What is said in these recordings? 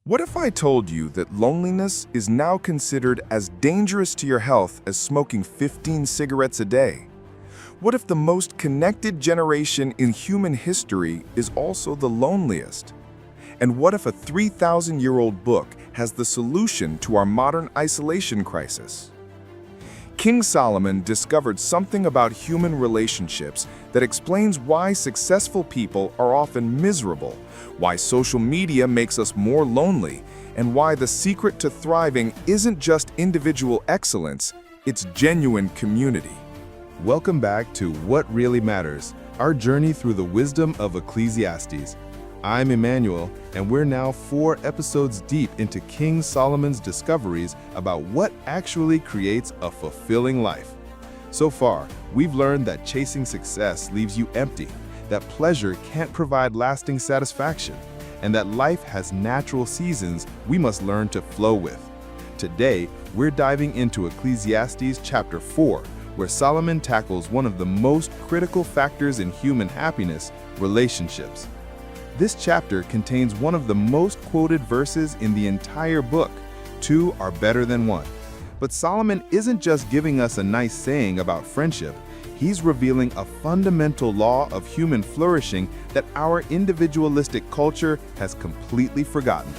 What if I told you that loneliness is now considered as dangerous to your health as smoking 15 cigarettes a day? What if the most connected generation in human history is also the loneliest? And what if a 3,000-year-old book has the solution to our modern isolation crisis? King Solomon discovered something about human relationships that explains why successful people are often miserable, why social media makes us more lonely, and why the secret to thriving isn't just individual excellence, it's genuine community. Welcome back to What Really Matters, our journey through the wisdom of Ecclesiastes. I'm Emmanuel, and we're now 4 episodes deep into King Solomon's discoveries about what actually creates a fulfilling life. So far, we've learned that chasing success leaves you empty, that pleasure can't provide lasting satisfaction, and that life has natural seasons we must learn to flow with. Today, we're diving into Ecclesiastes chapter 4, where Solomon tackles one of the most critical factors in human happiness, relationships. This chapter contains one of the most quoted verses in the entire book, 2 are better than 1. But Solomon isn't just giving us a nice saying about friendship, he's revealing a fundamental law of human flourishing that our individualistic culture has completely forgotten.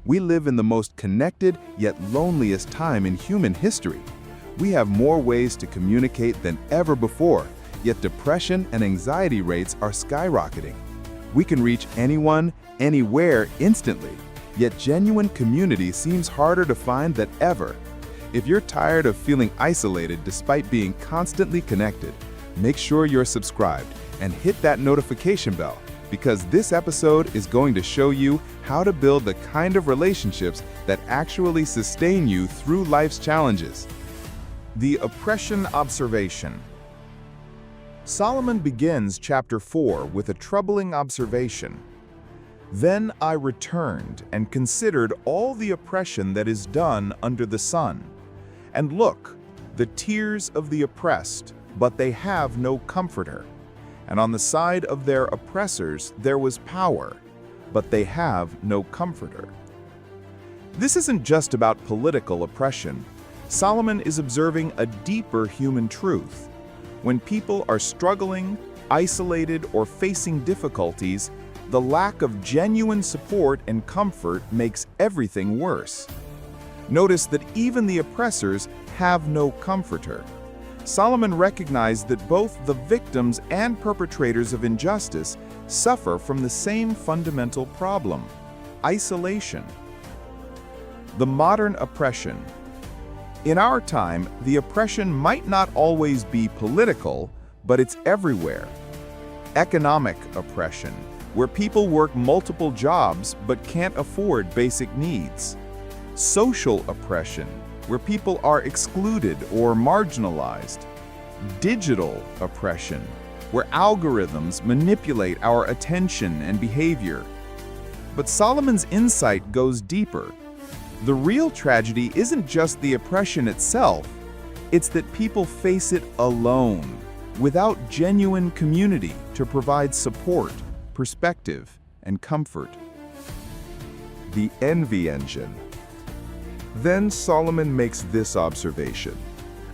We live in the most connected yet loneliest time in human history. We have more ways to communicate than ever before, yet depression and anxiety rates are skyrocketing. We can reach anyone, anywhere, instantly, yet genuine community seems harder to find than ever. If you're tired of feeling isolated despite being constantly connected, make sure you're subscribed and hit that notification bell, because this episode is going to show you how to build the kind of relationships that actually sustain you through life's challenges. The oppression observation. Solomon begins chapter 4 with a troubling observation. Then I returned and considered all the oppression that is done under the sun. And look, the tears of the oppressed, but they have no comforter. And on the side of their oppressors there was power, but they have no comforter. This isn't just about political oppression. Solomon is observing a deeper human truth. When people are struggling, isolated, or facing difficulties, the lack of genuine support and comfort makes everything worse. Notice that even the oppressors have no comforter. Solomon recognized that both the victims and perpetrators of injustice suffer from the same fundamental problem: isolation. The modern oppression. In our time, the oppression might not always be political, but it's everywhere. Economic oppression, where people work multiple jobs but can't afford basic needs. Social oppression, where people are excluded or marginalized. Digital oppression, where algorithms manipulate our attention and behavior. But Solomon's insight goes deeper. The real tragedy isn't just the oppression itself, it's that people face it alone, without genuine community to provide support, perspective, and comfort. The envy engine. Then Solomon makes this observation.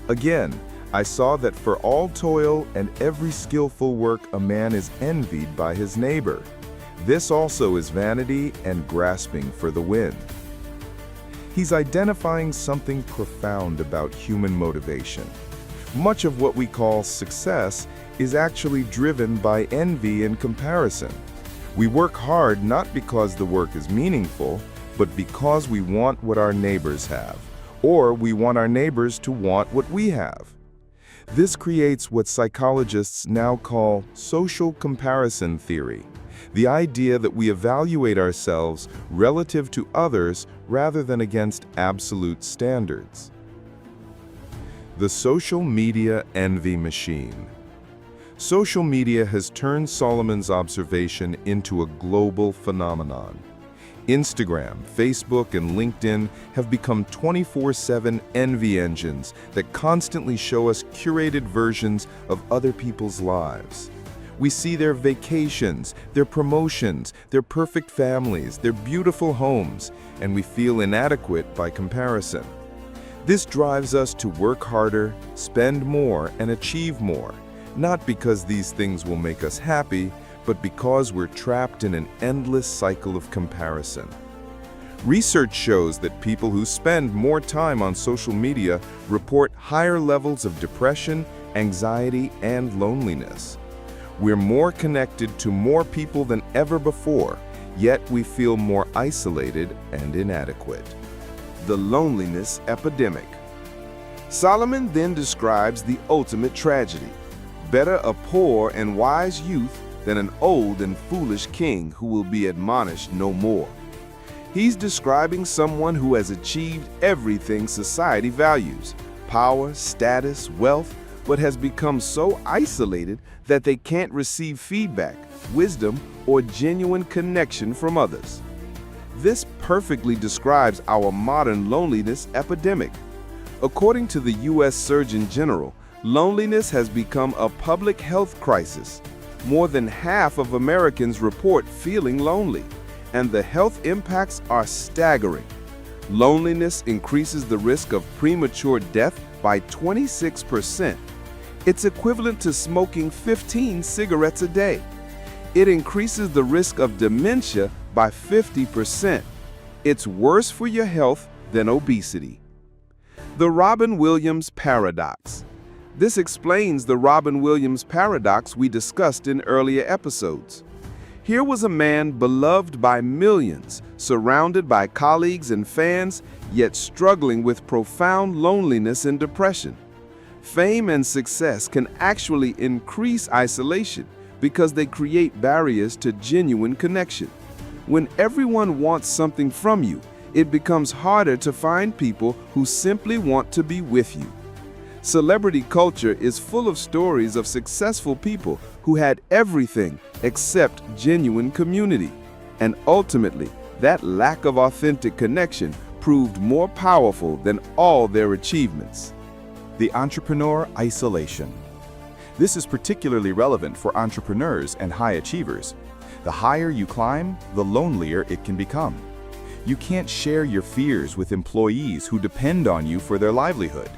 Again, I saw that for all toil and every skillful work a man is envied by his neighbor. This also is vanity and grasping for the wind. He's identifying something profound about human motivation. Much of what we call success is actually driven by envy and comparison. We work hard not because the work is meaningful, but because we want what our neighbors have, or we want our neighbors to want what we have. This creates what psychologists now call social comparison theory. The idea that we evaluate ourselves relative to others rather than against absolute standards. The social media envy machine. Social media has turned Solomon's observation into a global phenomenon. Instagram, Facebook, and LinkedIn have become 24/7 envy engines that constantly show us curated versions of other people's lives. We see their vacations, their promotions, their perfect families, their beautiful homes, and we feel inadequate by comparison. This drives us to work harder, spend more, and achieve more, not because these things will make us happy, but because we're trapped in an endless cycle of comparison. Research shows that people who spend more time on social media report higher levels of depression, anxiety, and loneliness. We're more connected to more people than ever before, yet we feel more isolated and inadequate. The loneliness epidemic. Solomon then describes the ultimate tragedy. Better a poor and wise youth than an old and foolish king who will be admonished no more. He's describing someone who has achieved everything society values, power, status, wealth, but has become so isolated that they can't receive feedback, wisdom, or genuine connection from others. This perfectly describes our modern loneliness epidemic. According to the U.S. Surgeon General, loneliness has become a public health crisis. More than half of Americans report feeling lonely, and the health impacts are staggering. Loneliness increases the risk of premature death by 26%. It's equivalent to smoking 15 cigarettes a day. It increases the risk of dementia by 50%. It's worse for your health than obesity. The Robin Williams paradox. This explains the Robin Williams paradox we discussed in earlier episodes. Here was a man beloved by millions, surrounded by colleagues and fans, yet struggling with profound loneliness and depression. Fame and success can actually increase isolation because they create barriers to genuine connection. When everyone wants something from you, it becomes harder to find people who simply want to be with you. Celebrity culture is full of stories of successful people who had everything except genuine community. And ultimately, that lack of authentic connection proved more powerful than all their achievements. The entrepreneur isolation. This is particularly relevant for entrepreneurs and high achievers. The higher you climb, the lonelier it can become. You can't share your fears with employees who depend on you for their livelihood.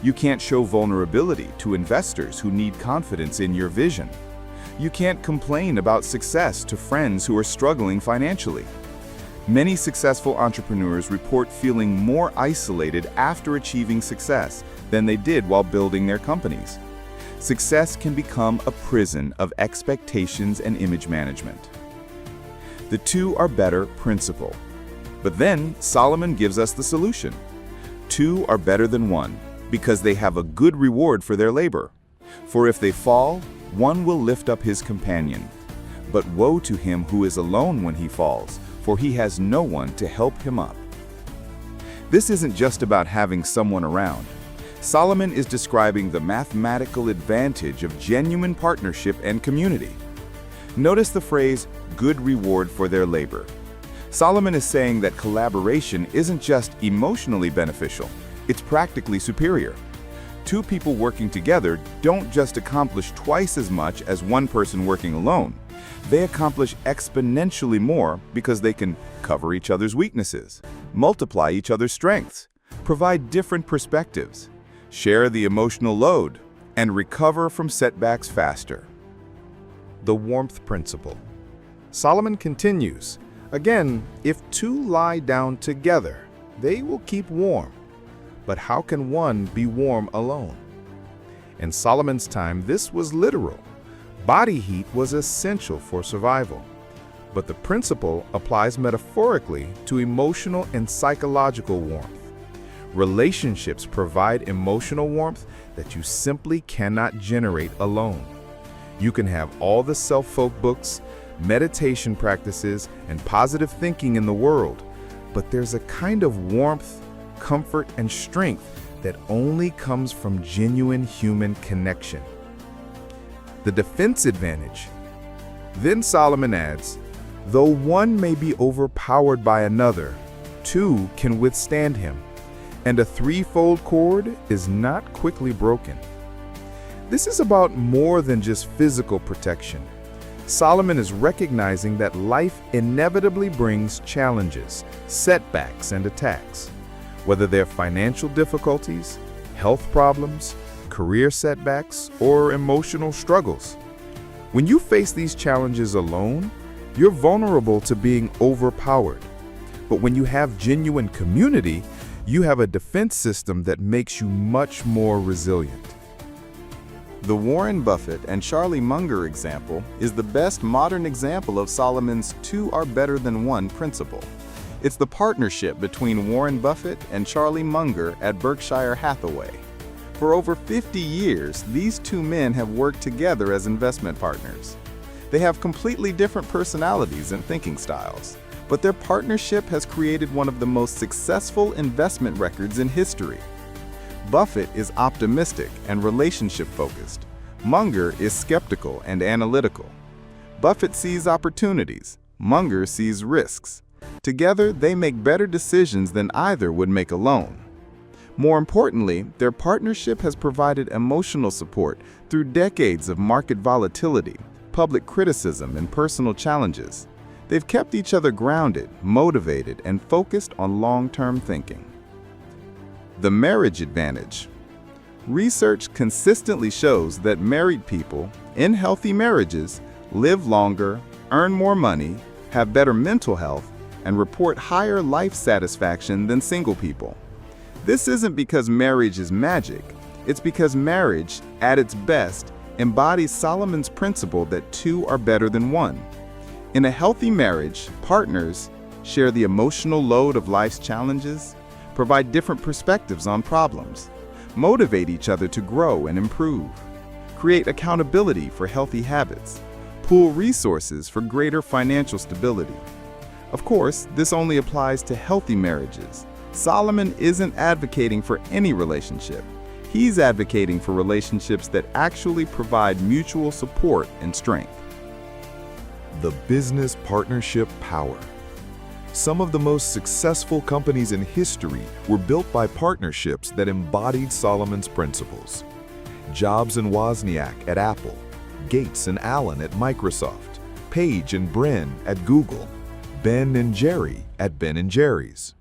You can't show vulnerability to investors who need confidence in your vision. You can't complain about success to friends who are struggling financially. Many successful entrepreneurs report feeling more isolated after achieving success than they did while building their companies. Success can become a prison of expectations and image management. The two are better principle. But then Solomon gives us the solution. Two are better than one, because they have a good reward for their labor. For if they fall, one will lift up his companion. But woe to him who is alone when he falls, for he has no one to help him up. This isn't just about having someone around. Solomon is describing the mathematical advantage of genuine partnership and community. Notice the phrase, good reward for their labor. Solomon is saying that collaboration isn't just emotionally beneficial, it's practically superior. Two people working together don't just accomplish twice as much as one person working alone. They accomplish exponentially more because they can cover each other's weaknesses, multiply each other's strengths, provide different perspectives, share the emotional load, and recover from setbacks faster. The warmth principle. Solomon continues, again, if two lie down together, they will keep warm. But how can one be warm alone? In Solomon's time, this was literal. Body heat was essential for survival. But the principle applies metaphorically to emotional and psychological warmth. Relationships provide emotional warmth that you simply cannot generate alone. You can have all the self-help books, meditation practices, and positive thinking in the world, but there's a kind of warmth, comfort, and strength that only comes from genuine human connection. The defense advantage. Then Solomon adds, though one may be overpowered by another, two can withstand him, and a threefold cord is not quickly broken. This is about more than just physical protection. Solomon is recognizing that life inevitably brings challenges, setbacks, and attacks. Whether they're financial difficulties, health problems, career setbacks, or emotional struggles. When you face these challenges alone, you're vulnerable to being overpowered. But when you have genuine community, you have a defense system that makes you much more resilient. The Warren Buffett and Charlie Munger example is the best modern example of Solomon's two are better than one principle. It's the partnership between Warren Buffett and Charlie Munger at Berkshire Hathaway. For over 50 years, these two men have worked together as investment partners. They have completely different personalities and thinking styles, but their partnership has created one of the most successful investment records in history. Buffett is optimistic and relationship-focused. Munger is skeptical and analytical. Buffett sees opportunities. Munger sees risks. Together, they make better decisions than either would make alone. More importantly, their partnership has provided emotional support through decades of market volatility, public criticism, and personal challenges. They've kept each other grounded, motivated, and focused on long-term thinking. The marriage advantage. Research consistently shows that married people in healthy marriages live longer, earn more money, have better mental health, and report higher life satisfaction than single people. This isn't because marriage is magic. It's because marriage, at its best, embodies Solomon's principle that two are better than one. In a healthy marriage, partners share the emotional load of life's challenges, provide different perspectives on problems, motivate each other to grow and improve, create accountability for healthy habits, pool resources for greater financial stability. Of course, this only applies to healthy marriages. Solomon isn't advocating for any relationship. He's advocating for relationships that actually provide mutual support and strength. The business partnership power. Some of the most successful companies in history were built by partnerships that embodied Solomon's principles. Jobs and Wozniak at Apple, Gates and Allen at Microsoft, Page and Brin at Google, Ben and Jerry at Ben & Jerry's.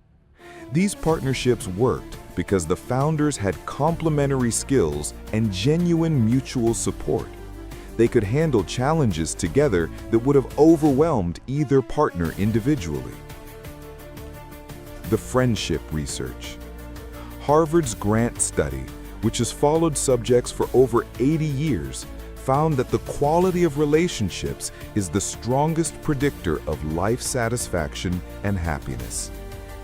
These partnerships worked because the founders had complementary skills and genuine mutual support. They could handle challenges together that would have overwhelmed either partner individually. The friendship research. Harvard's Grant study, which has followed subjects for over 80 years, found that the quality of relationships is the strongest predictor of life satisfaction and happiness.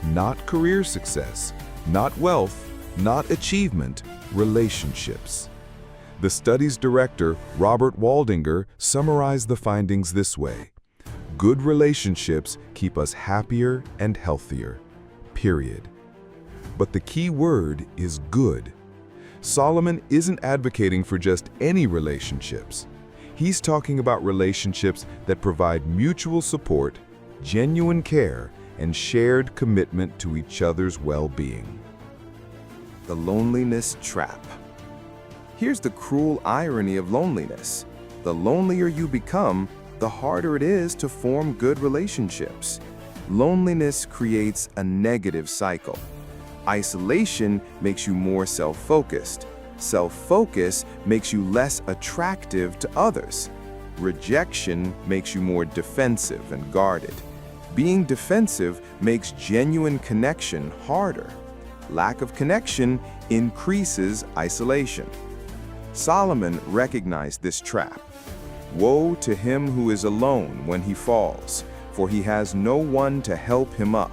Not career success, not wealth, not achievement, relationships. The study's director, Robert Waldinger, summarized the findings this way: good relationships keep us happier and healthier. Period. But the key word is good. Solomon isn't advocating for just any relationships. He's talking about relationships that provide mutual support, genuine care, and shared commitment to each other's well-being. The loneliness trap. Here's the cruel irony of loneliness. The lonelier you become, the harder it is to form good relationships. Loneliness creates a negative cycle. Isolation makes you more self-focused. Self-focus makes you less attractive to others. Rejection makes you more defensive and guarded. Being defensive makes genuine connection harder. Lack of connection increases isolation. Solomon recognized this trap. Woe to him who is alone when he falls, for he has no one to help him up.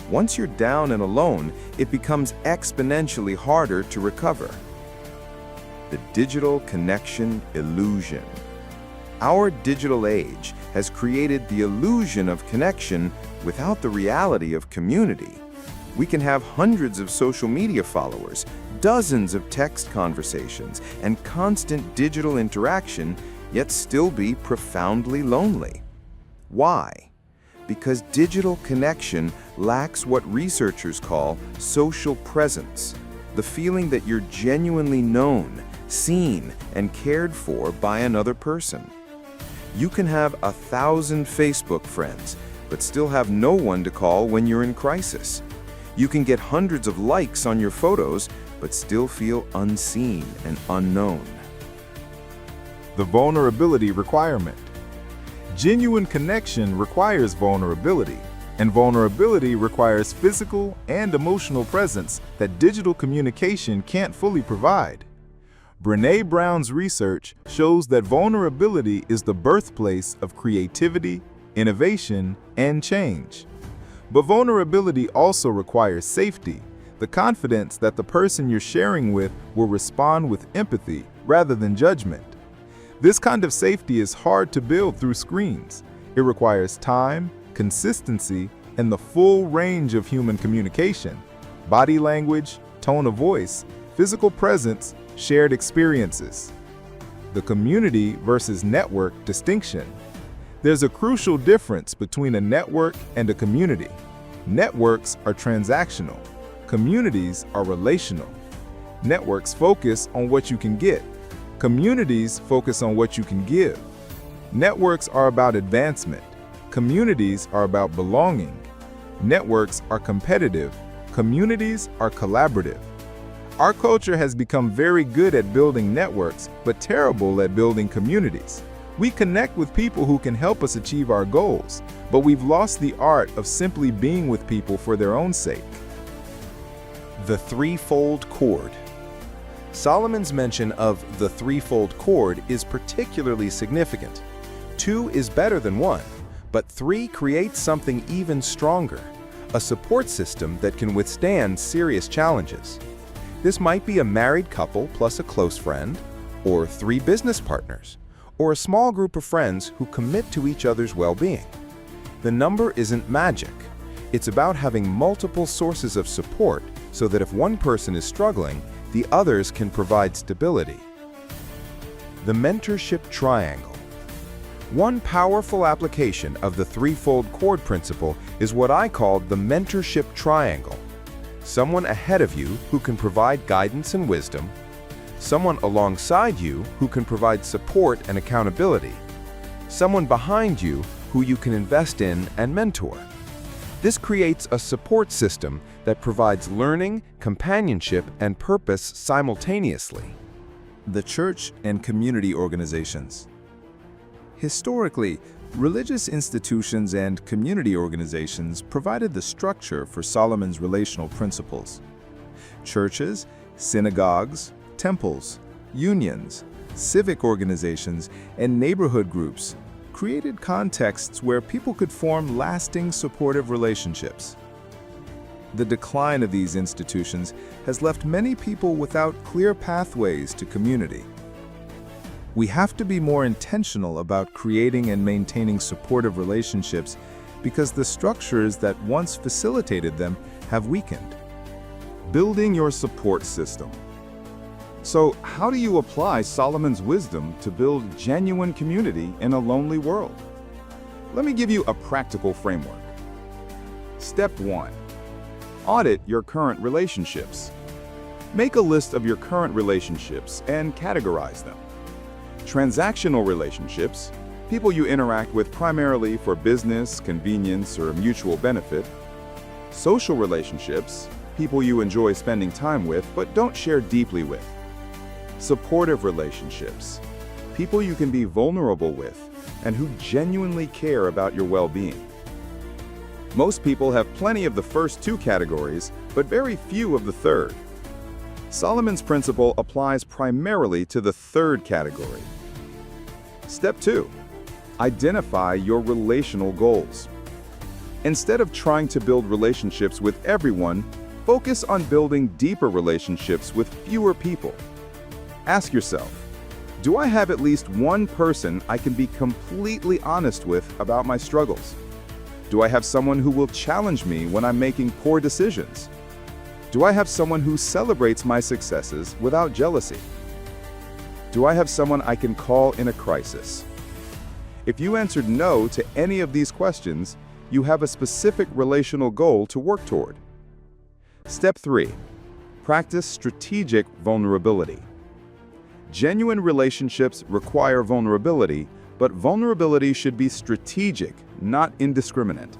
Once you're down and alone, it becomes exponentially harder to recover. The digital connection illusion. Our digital age has created the illusion of connection without the reality of community. We can have hundreds of social media followers, dozens of text conversations, and constant digital interaction, yet still be profoundly lonely. Why? Because digital connection lacks what researchers call social presence, the feeling that you're genuinely known, seen and cared for by another person. You can have 1,000 Facebook friends, but still have no one to call when you're in crisis. You can get hundreds of likes on your photos, but still feel unseen and unknown. The vulnerability requirement. Genuine connection requires vulnerability, and vulnerability requires physical and emotional presence that digital communication can't fully provide. Brené Brown's research shows that vulnerability is the birthplace of creativity, innovation, and change. But vulnerability also requires safety, the confidence that the person you're sharing with will respond with empathy rather than judgment. This kind of safety is hard to build through screens. It requires time, consistency, and the full range of human communication: body language, tone of voice, physical presence, shared experiences. The community versus network distinction. There's a crucial difference between a network and a community. Networks are transactional. Communities are relational. Networks focus on what you can get. Communities focus on what you can give. Networks are about advancement. Communities are about belonging. Networks are competitive. Communities are collaborative. Our culture has become very good at building networks, but terrible at building communities. We connect with people who can help us achieve our goals, but we've lost the art of simply being with people for their own sake. The threefold cord. Solomon's mention of the threefold cord is particularly significant. 2 is better than 1, but 3 creates something even stronger, a support system that can withstand serious challenges. This might be a married couple plus a close friend, or 3 business partners, or a small group of friends who commit to each other's well-being. The number isn't magic. It's about having multiple sources of support so that if one person is struggling, the others can provide stability. The mentorship triangle. One powerful application of the threefold cord principle is what I call the mentorship triangle. Someone ahead of you who can provide guidance and wisdom, someone alongside you who can provide support and accountability, someone behind you who you can invest in and mentor. This creates a support system that provides learning, companionship, and purpose simultaneously. The church and community organizations. Historically, religious institutions and community organizations provided the structure for Solomon's relational principles. Churches, synagogues, temples, unions, civic organizations, and neighborhood groups created contexts where people could form lasting supportive relationships. The decline of these institutions has left many people without clear pathways to community. We have to be more intentional about creating and maintaining supportive relationships because the structures that once facilitated them have weakened. Building your support system. So, how do you apply Solomon's wisdom to build genuine community in a lonely world? Let me give you a practical framework. Step 1. Audit your current relationships. Make a list of your current relationships and categorize them. Transactional relationships, people you interact with primarily for business, convenience, or mutual benefit. Social relationships, people you enjoy spending time with but don't share deeply with. Supportive relationships, people you can be vulnerable with and who genuinely care about your well-being. Most people have plenty of the first 2 categories, but very few of the third. Solomon's principle applies primarily to the third category. Step 2. Identify your relational goals. Instead of trying to build relationships with everyone, focus on building deeper relationships with fewer people. Ask yourself, do I have at least one person I can be completely honest with about my struggles? Do I have someone who will challenge me when I'm making poor decisions? Do I have someone who celebrates my successes without jealousy? Do I have someone I can call in a crisis? If you answered no to any of these questions, you have a specific relational goal to work toward. Step 3. Practice strategic vulnerability. Genuine relationships require vulnerability, but vulnerability should be strategic, not indiscriminate.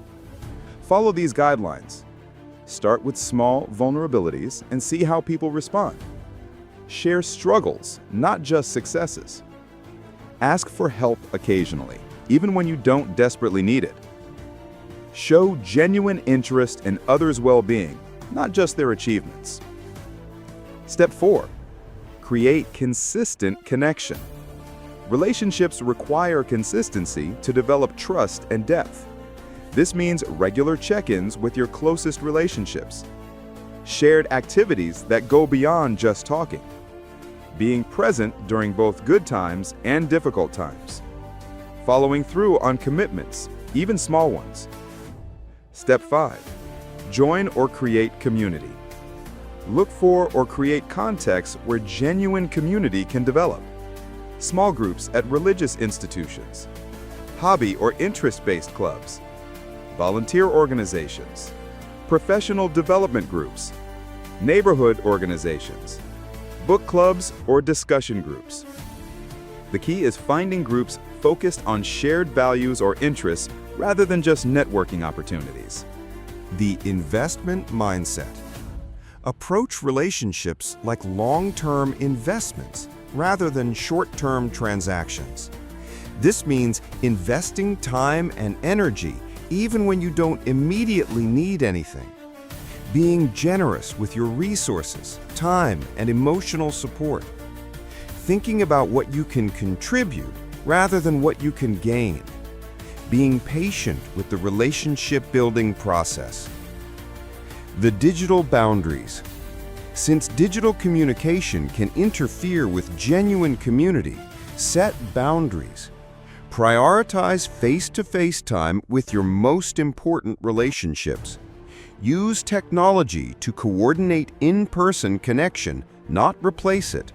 Follow these guidelines. Start with small vulnerabilities and see how people respond. Share struggles, not just successes. Ask for help occasionally, even when you don't desperately need it. Show genuine interest in others' well-being, not just their achievements. Step 4. Create consistent connection. Relationships require consistency to develop trust and depth. This means regular check-ins with your closest relationships. Shared activities that go beyond just talking. Being present during both good times and difficult times. Following through on commitments, even small ones. Step 5. Join or create community. Look for or create contexts where genuine community can develop. Small groups at religious institutions, hobby or interest-based clubs, volunteer organizations, professional development groups, neighborhood organizations, book clubs or discussion groups. The key is finding groups focused on shared values or interests rather than just networking opportunities. The investment mindset. Approach relationships like long-term investments rather than short-term transactions. This means investing time and energy even when you don't immediately need anything. Being generous with your resources, time, and emotional support. Thinking about what you can contribute rather than what you can gain. Being patient with the relationship-building process. The digital boundaries. Since digital communication can interfere with genuine community, set boundaries. Prioritize face-to-face time with your most important relationships. Use technology to coordinate in-person connection, not replace it.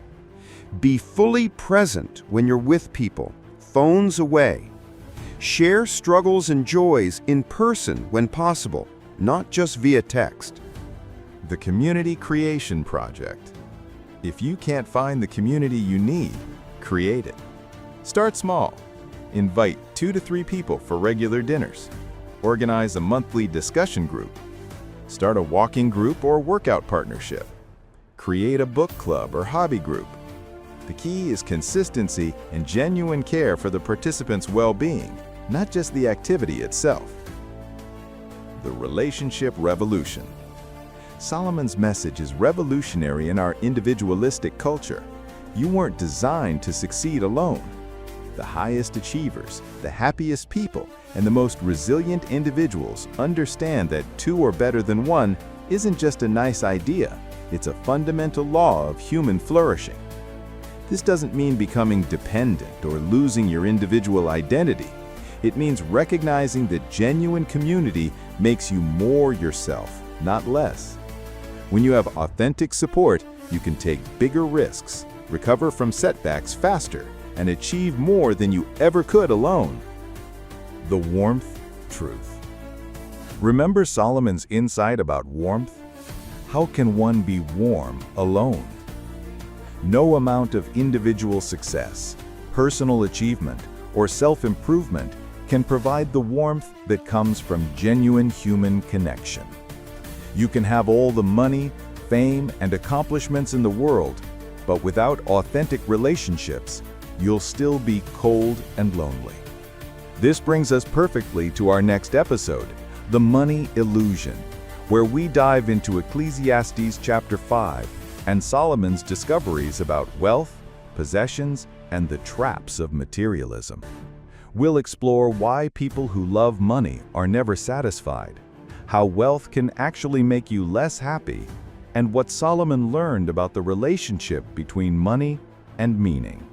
Be fully present when you're with people, phones away. Share struggles and joys in person when possible, not just via text. The Community Creation Project. If you can't find the community you need, create it. Start small. Invite 2 to 3 people for regular dinners. Organize a monthly discussion group. Start a walking group or workout partnership. Create a book club or hobby group. The key is consistency and genuine care for the participants' well-being, not just the activity itself. The Relationship Revolution. Solomon's message is revolutionary in our individualistic culture. You weren't designed to succeed alone. The highest achievers, the happiest people, and the most resilient individuals understand that 2 or better than 1 isn't just a nice idea, it's a fundamental law of human flourishing. This doesn't mean becoming dependent or losing your individual identity. It means recognizing that genuine community makes you more yourself, not less. When you have authentic support, you can take bigger risks, recover from setbacks faster, and achieve more than you ever could alone. The warmth truth. Remember Solomon's insight about warmth? How can one be warm alone? No amount of individual success, personal achievement, or self-improvement can provide the warmth that comes from genuine human connection. You can have all the money, fame, and accomplishments in the world, but without authentic relationships, you'll still be cold and lonely. This brings us perfectly to our next episode, The Money Illusion, where we dive into Ecclesiastes chapter 5 and Solomon's discoveries about wealth, possessions, and the traps of materialism. We'll explore why people who love money are never satisfied, how wealth can actually make you less happy, and what Solomon learned about the relationship between money and meaning.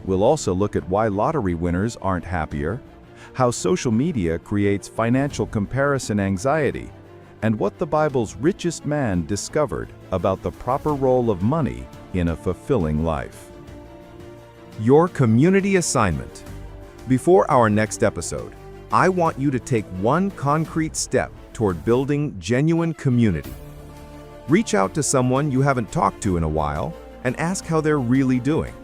We'll also look at why lottery winners aren't happier, how social media creates financial comparison anxiety, and what the Bible's richest man discovered about the proper role of money in a fulfilling life. Your community assignment. Before our next episode, I want you to take one concrete step toward building genuine community. Reach out to someone you haven't talked to in a while, and ask how they're really doing.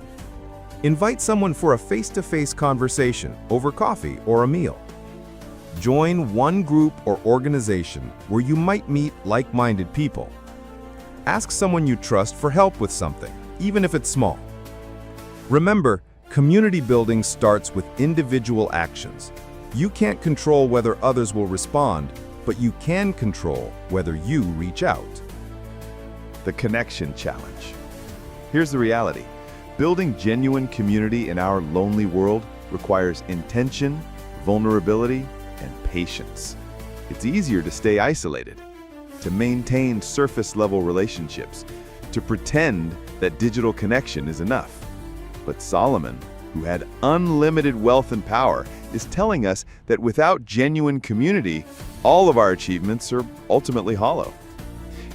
Invite someone for a face-to-face conversation over coffee or a meal. Join one group or organization where you might meet like-minded people. Ask someone you trust for help with something, even if it's small. Remember, community building starts with individual actions. You can't control whether others will respond, but you can control whether you reach out. The connection challenge. Here's the reality. Building genuine community in our lonely world requires intention, vulnerability, and patience. It's easier to stay isolated, to maintain surface-level relationships, to pretend that digital connection is enough. But Solomon, who had unlimited wealth and power, is telling us that without genuine community, all of our achievements are ultimately hollow.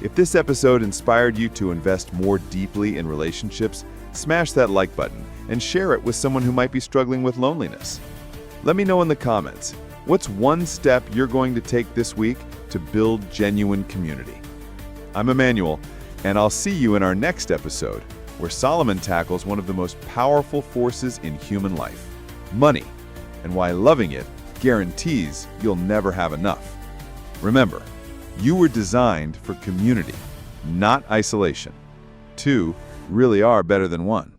If this episode inspired you to invest more deeply in relationships, smash that like button and share it with someone who might be struggling with loneliness. Let me know in the comments, what's one step you're going to take this week to build genuine community? I'm Emmanuel, and I'll see you in our next episode, where Solomon tackles one of the most powerful forces in human life, money, and why loving it guarantees you'll never have enough. Remember, you were designed for community, not isolation. Two really are better than one.